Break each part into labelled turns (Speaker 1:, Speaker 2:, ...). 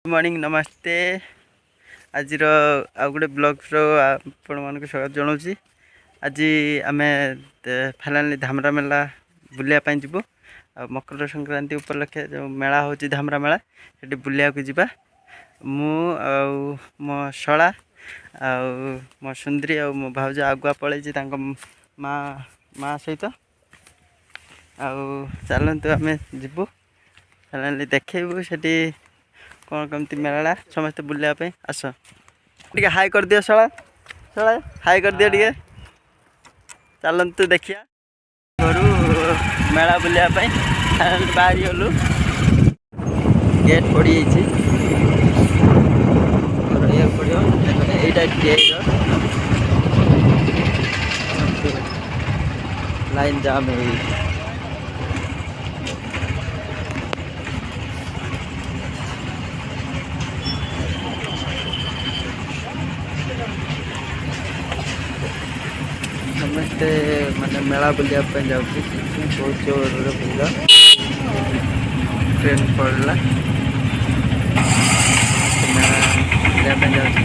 Speaker 1: Good morning नमस्ते। आज आउ गोटे ब्लॉग्र आपण मानक स्वागत जनाऊँ। आज आम फाइनाली धामरा मेला बुलायापी जीवु। मकर संक्रांति उपलक्षे जो मेला हो धामरा मेला से बुलिया जा मु मो शला मो सुंदरी आ मो भाउज आगुआ पलैची माँ माँ सहित चलतु आम जीवु फाइनाली देखू से कौन कमती मेला समस्त बुलायापी आस टे हाई कर दियो शला शला हाई कर दियो टे चलतु देखिया घर मेला बुलायापी बाहरी गलु गेट पड़ी पड़ो यहाँ लाइन जाम है। समस्ते माने मेला बुलायापी जाऊँ बहुत जोर भीड़ ट्रेन पड़ला मेला बुलायापी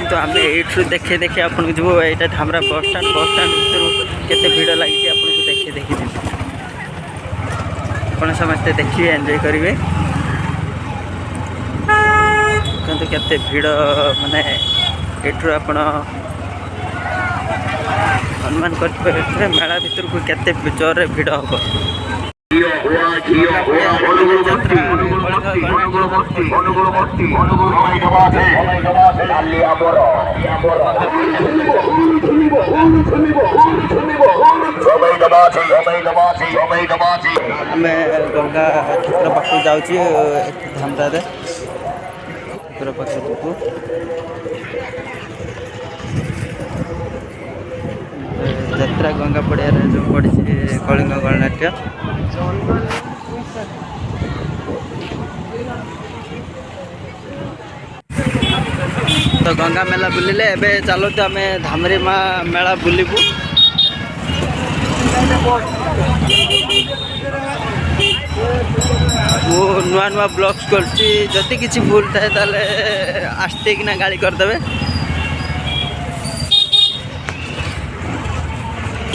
Speaker 1: तो आम यू देखे देखे आपन को जो यहाँ धामरा बस स्टाण भर केते भीड़ लगी आपन को देखे देखी आप समस्ते देखिए एंजॉय करेंगे किंतु केते भीड़ माने एठू आपण अनुमान कर मेला भीतर को केते जोर भीड़ हम गंगा ठाकुर पाखु जाऊँ धामरा ठाकुर पाखु यात्रा गंगा पड़िया जो पड़ी कलिंग गणनाट्य तो गंगा मेला बुलिले एबे चलो तो आम धामरी माँ मेला बुलबू। वो नुआ नुआ ब्लॉग्स करती किसी भूल थाए ताले आस्ते किना गाड़ी करदे।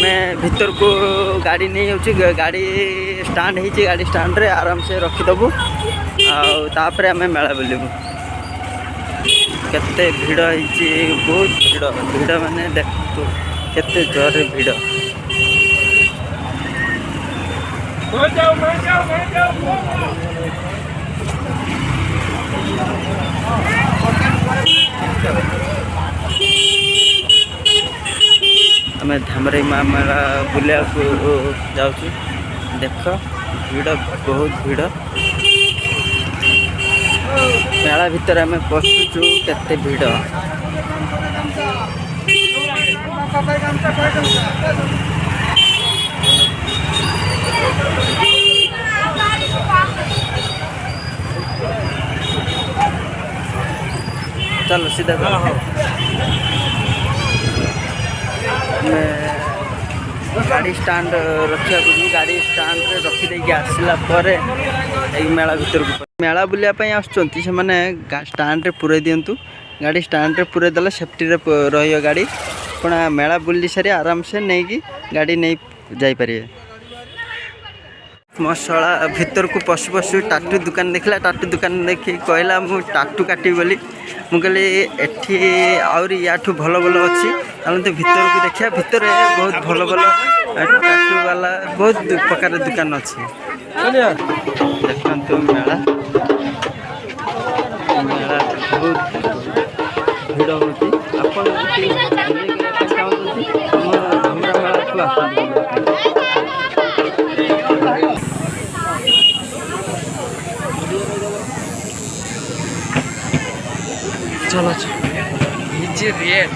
Speaker 1: मैं भीतर को गाड़ी नहीं हो गाड़ी स्टांड हो गाड़ी स्टांड रे आराम से रखीदबू आउे आम मेला बुलबू। केते भीड़ होती बहुत भीड़ भीड़ माने देखो केते जोर भीड़ आम धामरे माँ मेला बुलिया जाऊँ देख भीड़ बहुत भीड़ मेला भीतर आम पशुचु केते भीड़ चलो सीधा गाड़ी स्टांड रखा गाड़ी स्टांड रखी आसला मेला भितर मेला बुलायापी आसुँच से स्टाण्ड पूरे दिंतु गाड़ी स्टाण्ड पूरे देला सेफ्टी रही गाड़ी आप मेला बुली सारी आराम से नहीं कि गाड़ी नहीं जापर। मो शला भितर को पशु पशु टाटू दुकान देखला टाटू दुकान देखी कहला मु टाटू काटी बोली मुझे एठी आउरी याठू भल भल अच्छी तो भितर को देखिए भितर बहुत भल भल टाटू वाला बहुत प्रकार दुकान अच्छी। देखो मेला मेला बहुत भिड़ होती आपण चलो इजी रेट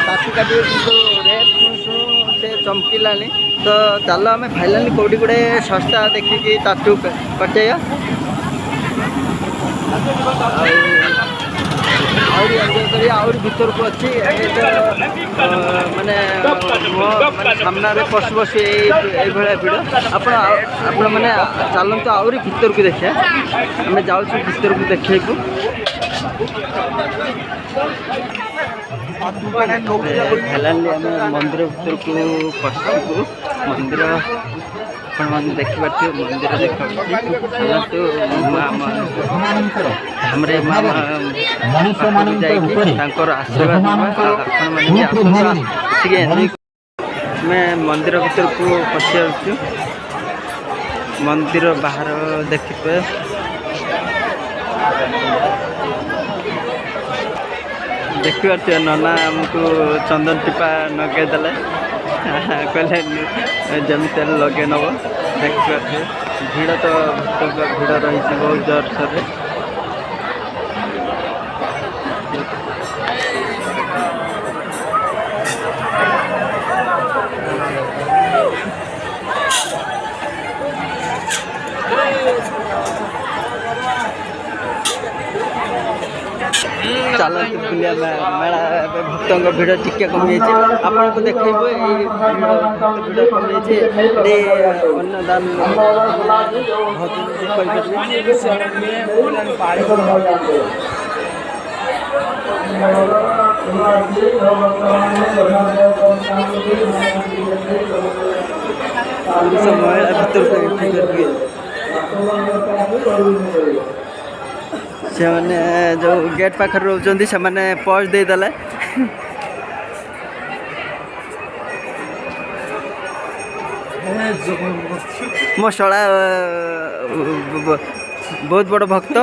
Speaker 1: टाटू काटे रेट से चमकिला तो चल आम फाइनाली कौटी गोटे सस्ता देखिकी टाटू कटेया आहरी भीतर को अच्छी माने सामना पशु पशु ये भिड़ आपण मैंने चलते आहरी भीतर को देखिए आम जाऊँ भीतर को देखू फाइनाली आम मंदिर भीतर को पशु मंदिर मैंने देखिए मंदिर देखा मैं मंदिर भीतर को पशि मंदिर बाहर देखिए देखिए नना आमको चंदन टीपा नगेदेले कहले जमी लगे नब देखिए भिड़ तो भिड़ रही बहुत जोर से चलते बुलिया मेला भक्तों भिड़ टिके कमी आपको देखो भिड़ कमी अन्नदान महिला भीतर से मैंने जो गेट पाखे रोच से मैंने पॉज देदेले मो शला बहुत बड़ भक्त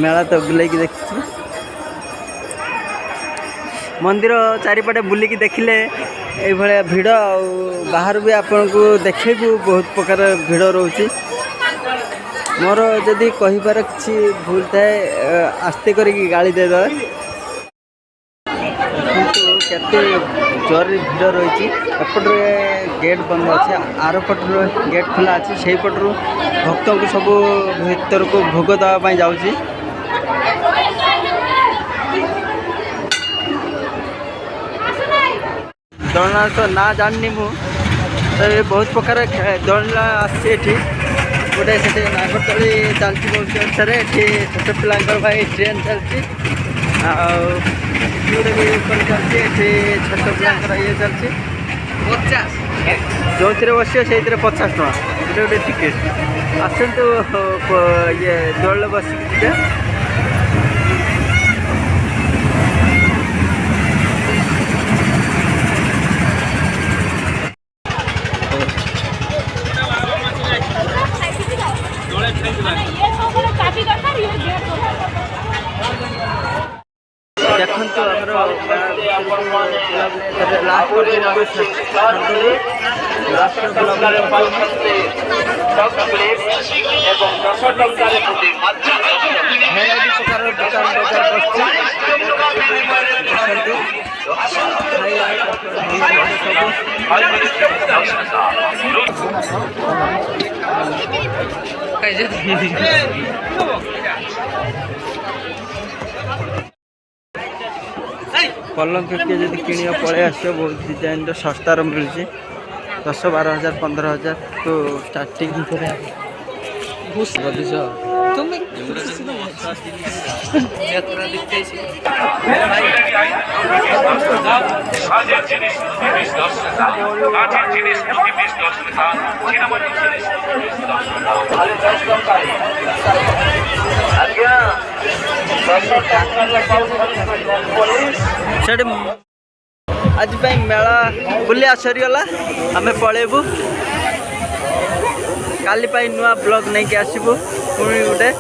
Speaker 1: मेला तो बुले देखी मंदिर चारिपटे बुलिकी देखिले ये भिड़ बाहर भी आपन को देखेबू बहुत प्रकार भिड़ रोची मोर जदि कहीबार किसी भूल थाए आस्ते करके गाड़ी देद केते जोर भिड़ रही एपटे गेट बंद अच्छे आर पटर गेट खोला अच्छे से पटर भक्तों को सब भीतर को भोग देवाई जाऊँगी दलना तो ना जाननी मु तो ये बहुत प्रकार दलना आसी गोटे से नागरतली चलती बहुत अनुसार छोट पिला भाई ट्रेन चलती चलती छोट पिला ये चलती 50 जो बस से 50 टका गोटे गोटे टिकेट आसतु ये दल बसिक देखु पलंक किए जब किण पलि आस बहुत डिजाइन सस्तार मिलूँ 10-12 हज़ार 15,000 तो स्टार्टिंग आज मेला बुलिया सरीगला आम पलैबू काली नुआ ब्लॉग नहीं के आसबू पुणी गोटे